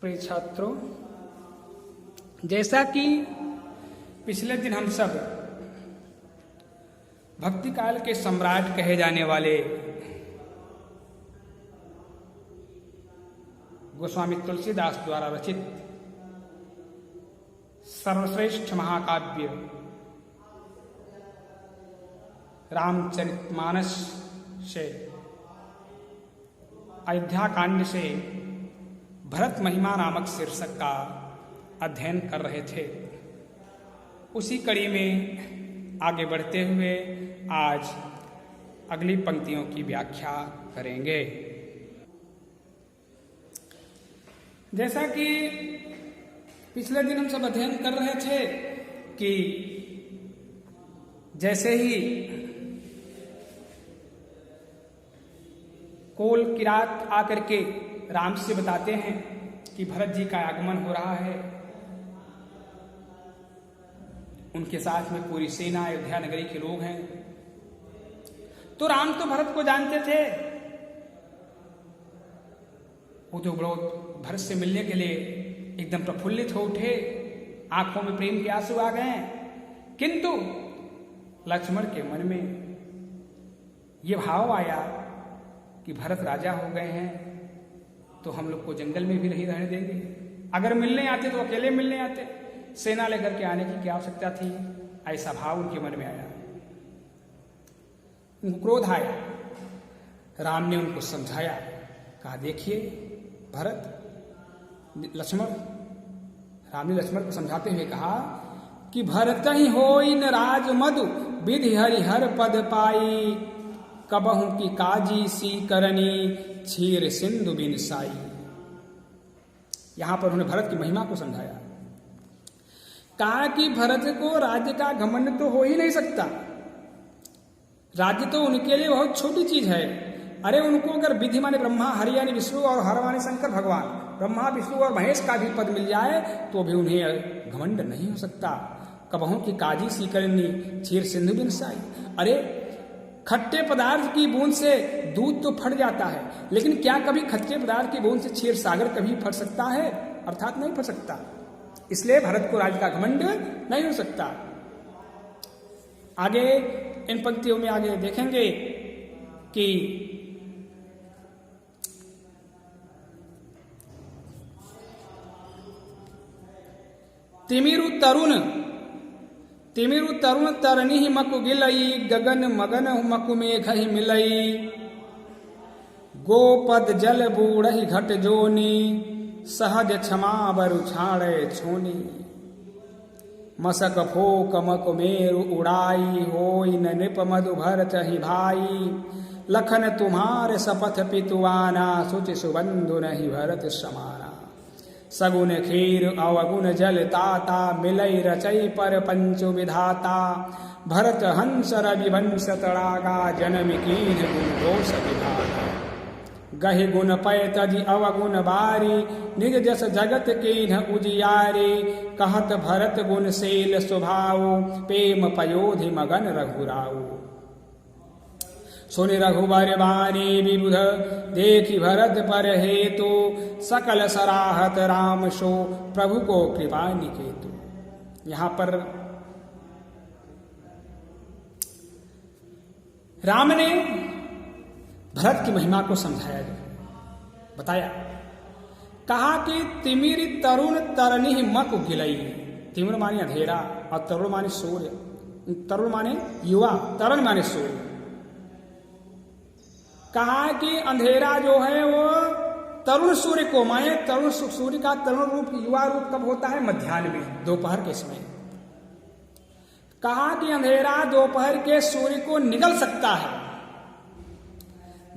प्रिय छात्रों, जैसा कि पिछले दिन हम सब भक्ति काल के सम्राट कहे जाने वाले गोस्वामी तुलसीदास द्वारा रचित सर्वश्रेष्ठ महाकाव्य रामचरितमानस से अयोध्या कांड से भरत महिमा नामक शीर्षक का अध्ययन कर रहे थे। उसी कड़ी में आगे बढ़ते हुए आज अगली पंक्तियों की व्याख्या करेंगे। जैसा कि पिछले दिन हम सब अध्ययन कर रहे थे कि जैसे ही कोल किरात आकर के राम से बताते हैं कि भरत जी का आगमन हो रहा है, उनके साथ में पूरी सेना अयोध्या नगरी के लोग हैं, तो राम तो भरत को जानते थे। वो तो भरत से मिलने के लिए एकदम प्रफुल्लित हो उठे, आंखों में प्रेम के आंसू आ गए। किंतु लक्ष्मण के मन में ये भाव आया कि भरत राजा हो गए हैं तो हम लोग को जंगल में भी नहीं रहने देंगे। अगर मिलने आते तो अकेले मिलने आते, सेना लेकर के आने की क्या आवश्यकता थी। ऐसा भाव उनके मन में आया, उनको क्रोध आया। राम ने उनको समझाया, कहा देखिए भरत लक्ष्मण, राम ने लक्ष्मण को समझाते हुए कहा कि भरत ही होई न राज मधु विधि हरिहर पद पाई, कबहू की काजी सी करनी क्षीर सिंधु बिन साई। यहां पर उन्होंने भरत की महिमा को समझाया, कहा कि भरत को राज्य का घमंड तो हो ही नहीं सकता। राज्य तो उनके लिए बहुत छोटी चीज है। अरे उनको अगर विधि माने ब्रह्मा, हरि यानी विष्णु और हर माने शंकर भगवान, ब्रह्मा विष्णु और महेश का भी पद मिल जाए तो भी उन्हें घमंड नहीं हो सकता। कबहू की काजी सी करनी क्षीर सिंधु बिन साई। अरे खट्टे पदार्थ की बूंद से दूध तो फट जाता है, लेकिन क्या कभी खट्टे पदार्थ की बूंद से क्षीर सागर कभी फट सकता है? अर्थात नहीं फट सकता। इसलिए भरत को राज्य का घमंड नहीं हो सकता। आगे इन पंक्तियों में आगे देखेंगे कि तिमिरु तरुण तरनी मकु गिलई, गगन मगन मकु मेघ ही मिलई, गोपद जल बूढ़ी घट जोनी, सहज क्षमा बरु छाड़े छोनी, मसक फोक मकु मेरु उड़ाई, होई न नृप मधु भरत ही भाई, लखन तुम्हारे सपथ पितुआना, सुचि सुबंधु नहीं भरत समाना, सगुन खीर अवगुण जल ताता, मिलई रचई पर पंचु विधाता, भरत हंस रवि वंश तड़ागा, जन्म कीन गुण दोष विधाता, गहि गुण पय तजि अवगुण बारी, निज जस जगत कीन उजियारी, कहत भरत गुण शील स्वभाव, प्रेम पयोधि मगन रघुराऊ, सुनि रघुबर बानी विबुध, देखि भरत पर हेतु, सकल सराहत राम शो, प्रभु को कृपा निकेतु। यहां पर राम ने भरत की महिमा को समझाया, बताया। कहा कि तिमिर तरुण तरनी मक गिलई। तिमिर माने अंधेरा और तरुण माने सूर्य, तरुण माने युवा, तरुण माने सूर्य। कहा कि अंधेरा जो है वो तरुण सूर्य को माने, तरुण सूर्य का तरुण रूप युवा रूप कब होता है? मध्याह्न में, दोपहर के समय। कहा कि अंधेरा दोपहर के सूर्य को निगल सकता है।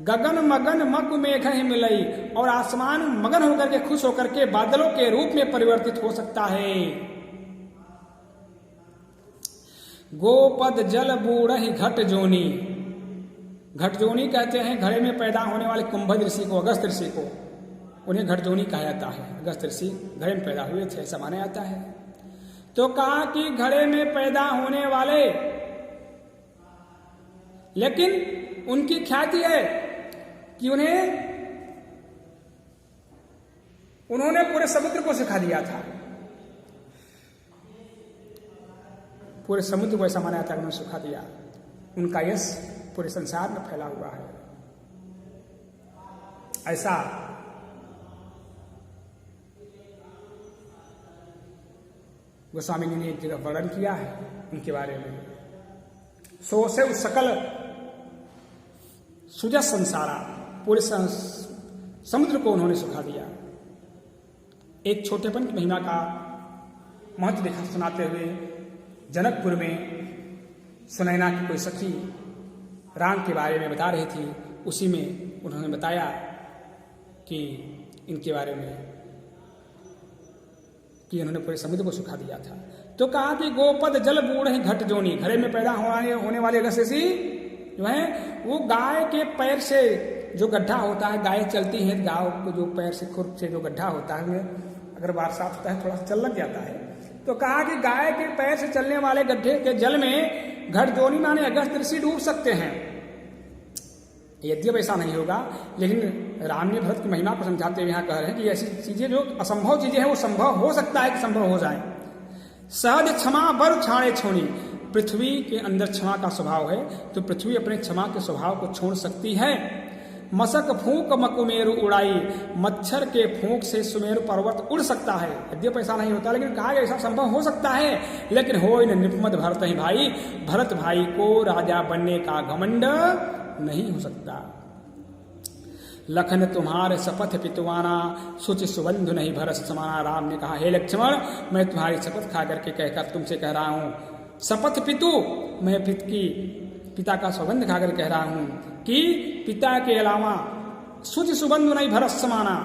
गगन मगन मक मेघ ही मिलई, और आसमान मगन होकर के खुश होकर के बादलों के रूप में परिवर्तित हो सकता है। गोपद जल बूढ़ी घट जोनी, घटजोनी कहते हैं घड़े में पैदा होने वाले कुंभज ऋषि को, अगस्त ऋषि को, उन्हें घटजोनी कहा जाता है। अगस्त ऋषि घड़े में पैदा हुए थे, ऐसा माना जाता है। तो कहा कि घड़े में पैदा होने वाले, लेकिन उनकी ख्याति है कि उन्हें उन्होंने पूरे समुद्र को सिखा दिया था, पूरे समुद्र को ऐसा माना जाता है उन्होंने सिखा दिया। उनका यश पूरे संसार में फैला हुआ है। ऐसा गोस्वामी जी ने एक जगह वर्णन किया है उनके बारे में। सो से उस सकल सुजस संसारा, पूरे समुद्र को उन्होंने सुखा दिया। एक छोटेपन की महिमा का महत्व देखा सुनाते हुए जनकपुर में सुनैना की कोई सखी राम के बारे में बता रही थी, उसी में उन्होंने बताया कि इनके बारे में कि उन्होंने पूरे समुद्र को सुखा दिया था। तो कहा कि गोपद जल बूढ़ ही घट जोनी, घड़े में पैदा होने वाले रसेसी जो है वो गाय के पैर से जो गड्ढा होता है, गाय चलती है, गाय को जो पैर से खुर से जो गड्ढा होता है, अगर बरसात होता है थोड़ा सा चल लग जाता है, तो कहा कि गाय के पैर से चलने वाले गड्ढे के जल में घट जोनी माने अगस्त ऋषि डूब सकते हैं। यद्यप ऐसा नहीं होगा, लेकिन राम ने भरत की महिमा को समझाते हुए यहाँ कह रहे हैं कि ऐसी चीजें जो असंभव चीजें हैं वो संभव हो सकता है कि संभव हो जाए। सहज क्षमा बर छाड़े छोड़ी, पृथ्वी के अंदर क्षमा का स्वभाव है, तो पृथ्वी अपने क्षमा के स्वभाव को छोड़ सकती है। मशक फूंक मकुमेरु उड़ाई, मच्छर के फूंक से सुमेरु पर्वत उड़ सकता है। यद्यप ऐसा नहीं होता, लेकिन कहा ऐसा संभव हो सकता है। लेकिन हो इन निपमत भरत ही भाई, भरत भाई को राजा बनने का घमंड नहीं हो सकता। लखन तुम्हारे शपथ पितुवाना, सुचि सुबंधु नहीं भरत समाना। राम ने कहा, हे लक्ष्मण, मैं तुम्हारी शपथ खा करके कहकर तुमसे कह रहा हूं, शपथ पितु, मैं पिता का सुगंध खाकर कह रहा हूं कि पिता के अलावा सुचि सुबंधु नहीं भरत समाना,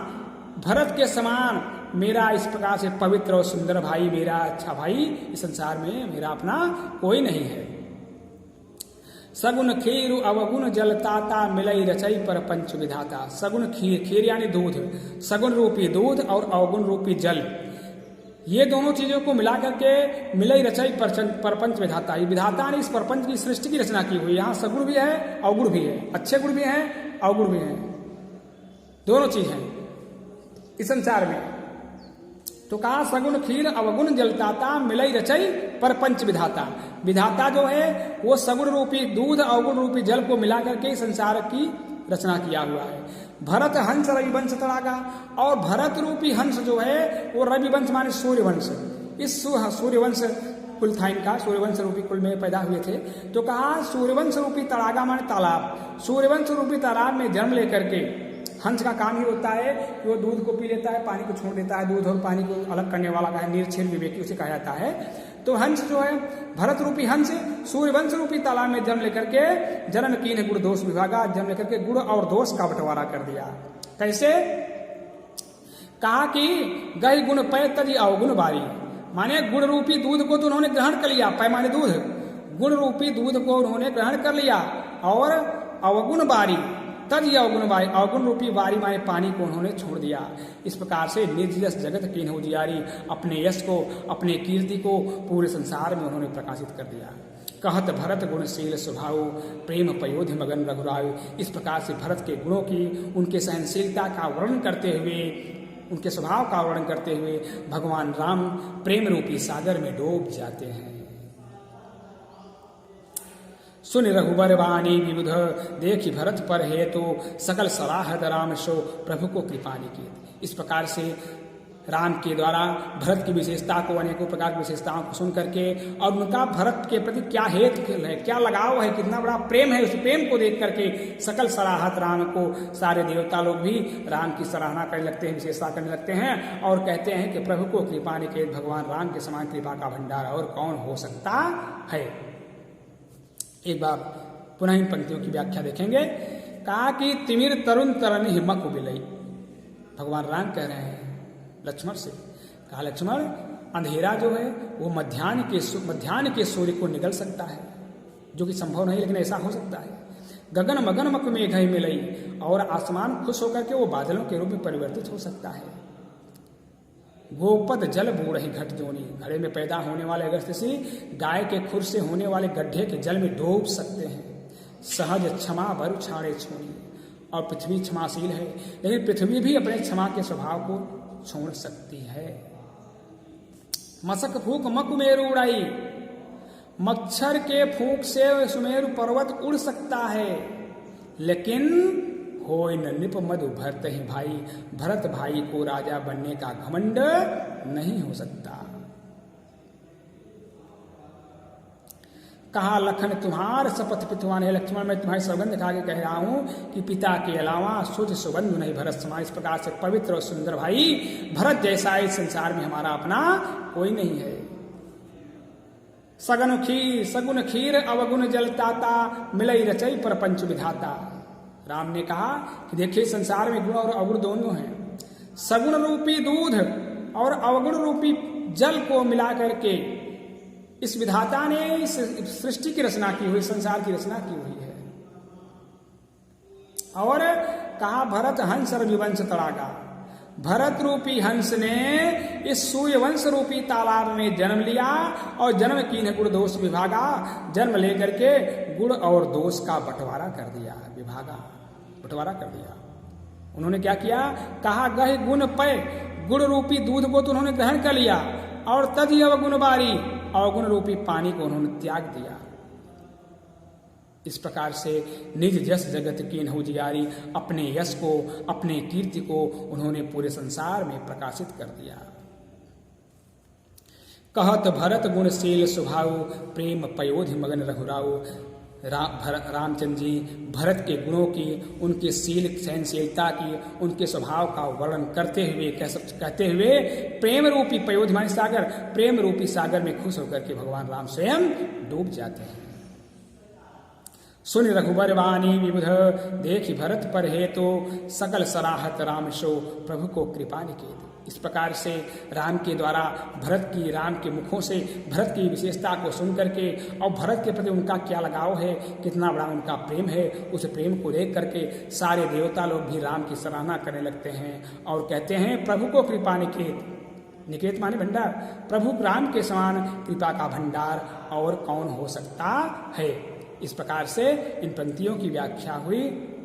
भरत के समान मेरा इस प्रकार से पवित्र और सुंदर भाई, मेरा अच्छा भाई इस संसार में मेरा अपना कोई नहीं है। सगुन खीर अवगुण जल ताता, मिलई रचई पर पंच विधाता। सगुन खीर, खीर यानी दूध, सगुन रूपी दूध और अवगुण रूपी जल, ये दोनों चीजों को मिला करके मिलई रचई परपंच विधाता। ये विधाता ने इस परपंच की सृष्टि की रचना की हुई। यहाँ सगुण भी है, अवगुण भी है, अच्छे गुण भी हैं, अवगुण भी हैं, दोनों चीज हैं इस संसार में। तो कहा सगुण खीर अवगुण जलताता, मिलई रचई परपंच विधाता। विधाता जो है वो सगुण रूपी दूध अवगुण रूपी जल को मिला करके संसार की रचना किया हुआ है। भरत हंस रविवंश तड़ागा, और भरत रूपी हंस जो है वो रविवंश माने सूर्यवंश, इस सूर्यवंश कुल था इनका, सूर्यवंश रूपी कुल में पैदा हुए थे। तो कहा सूर्यवंश रूपी तड़ागा माने तालाब, सूर्यवंश रूपी तालाब में जन्म लेकर के हंस का काम ही होता है कि वो दूध को पी लेता है, पानी को छोड़ देता है। दूध और पानी को अलग करने वाला का है, निर्छेद विवेकी उसे कहा जाता है। तो हंस जो है भरत रूपी हंस सूर्यवंश रूपी तालाब में जन्म लेकर के जन्म कीन गुण दोष विभागा, जन्म लेकर के गुण और दोष का बंटवारा कर दिया। कैसे? कहा कि गई गुण पै तजी अवगुण बारी, माने गुण रूपी दूध को तो उन्होंने ग्रहण कर लिया, पैमाने दूध, गुण रूपी दूध को उन्होंने ग्रहण कर लिया, और अवगुण बारी तज अवगुण बारी, अवगुण रूपी बारी माने पानी को उन्होंने छोड़ दिया। इस प्रकार से निर्जस जगत कीन हो जियारी, अपने यश को अपने कीर्ति को पूरे संसार में उन्होंने प्रकाशित कर दिया। कहत भरत गुणशील स्वभाव, प्रेम पयोधि मगन रघुराव। इस प्रकार से भरत के गुणों की, उनके सहनशीलता का वर्णन करते हुए, उनके स्वभाव का वर्णन करते हुए भगवान राम प्रेम रूपी सागर में डूब जाते हैं। सुन रघुबर वाणी विबुध, देखी भरत पर है तो सकल सराहत राम शो, प्रभु को कृपा की। इस प्रकार से राम के द्वारा भरत की विशेषता को, अनेकों प्रकार की विशेषताओं को सुन करके, और उनका भरत के प्रति क्या हेतु है, क्या लगाव है, कितना बड़ा प्रेम है, उस प्रेम को देख करके सकल सराहत राम को, सारे देवता लोग भी राम की सराहना करने लगते हैं, विशेषता करने लगते हैं, और कहते हैं कि प्रभु को कृपा निकेत, भगवान राम के समान कृपा का भंडार और कौन हो सकता है। एक बार पुनः इन पंक्तियों की व्याख्या देखेंगे। कहा कि तिमिर तरुण तरन हिम्मत को बिलई, भगवान राम कह रहे हैं लक्ष्मण से, कहा लक्ष्मण अंधेरा जो है वो मध्याह्न के सूर्य को निगल सकता है, जो कि संभव नहीं लेकिन ऐसा हो सकता है। गगन मगन मक मेघ मिलई, और आसमान खुश होकर के वो बादलों के रूप में परिवर्तित हो सकता है। गोपद जल बूढ़ ही घट जोनी, घड़े में पैदा होने वाले अगस्त सी गाय के खुर से होने वाले गड्ढे के जल में डूब सकते हैं। सहज क्षमा बर छाड़े छोनी, और पृथ्वी क्षमाशील है, लेकिन पृथ्वी भी अपने क्षमा के स्वभाव को छोड़ सकती है। मशक फूक मक मेरु उड़ाई, मच्छर के फूंक से सुमेरु पर्वत उड़ सकता है, लेकिन होय न निप मधु भरत ही भाई, भरत भाई को राजा बनने का घमंड नहीं हो सकता। कहा लखन तुम्हार शपथ पितवान है, लक्ष्मण मैं तुम्हारी सौगंध खा के कह रहा हूं कि पिता के अलावा शुद्ध सुबंधु नहीं भरत समान। इस प्रकार से पवित्र और सुंदर भाई भरत जैसा इस संसार में हमारा अपना कोई नहीं है। सगुन खीर अवगुण जलताता, मिलई रचई पर पंच विधाता। राम ने कहा कि देखिए संसार में गुण और अवगुण दोनों हैं। सगुण रूपी दूध और अवगुण रूपी जल को मिला करके इस विधाता ने इस सृष्टि की रचना की हुई, संसार की रचना की हुई है। और कहा भरत हंस रविवंश तड़ागा, भरत रूपी हंस ने इस सूर्यवंश रूपी तालाब में जन्म लिया और जन्म कीन्ह गुण दोष विभागा। जन्म लेकर के गुण और दोष का बंटवारा कर दिया, बंटवारा कर दिया। उन्होंने क्या किया, कहा गह गुण पय, गुण रूपी दूध को तो उन्होंने ग्रहण कर लिया और तद अवगुण बारी, अवगुण रूपी पानी को उन्होंने त्याग दिया। इस प्रकार से निज जस जगत की नहुजियारी, अपने यश को अपने कीर्ति को उन्होंने पूरे संसार में प्रकाशित कर दिया। कहत भरत गुणशील स्वभाव, प्रेम पयोधि मगन रघुराऊ। रामचंद्र जी भरत के गुणों की, उनके शील सहनशीलता की, उनके स्वभाव का वर्णन करते हुए कहते हुए प्रेम रूपी पयोधि माने सागर, प्रेम रूपी सागर में खुश होकर के भगवान राम स्वयं डूब जाते हैं। सुन रघुबर वाणी विबुध, देखि भरत पर हे तो, सकल सराहत राम शो, प्रभु को कृपा निकेत। इस प्रकार से राम के द्वारा राम के मुखों से भरत की विशेषता को सुन करके और भरत के प्रति उनका क्या लगाव है, कितना बड़ा उनका प्रेम है, उस प्रेम को देख करके सारे देवता लोग भी राम की सराहना करने लगते हैं और कहते हैं प्रभु को कृपा निकेत। निकेत माने भंडार, प्रभु राम के समान कृपा का भंडार और कौन हो सकता है। इस प्रकार से इन पंक्तियों की व्याख्या हुई।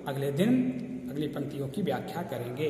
अगले दिन अगली पंक्तियों की व्याख्या करेंगे।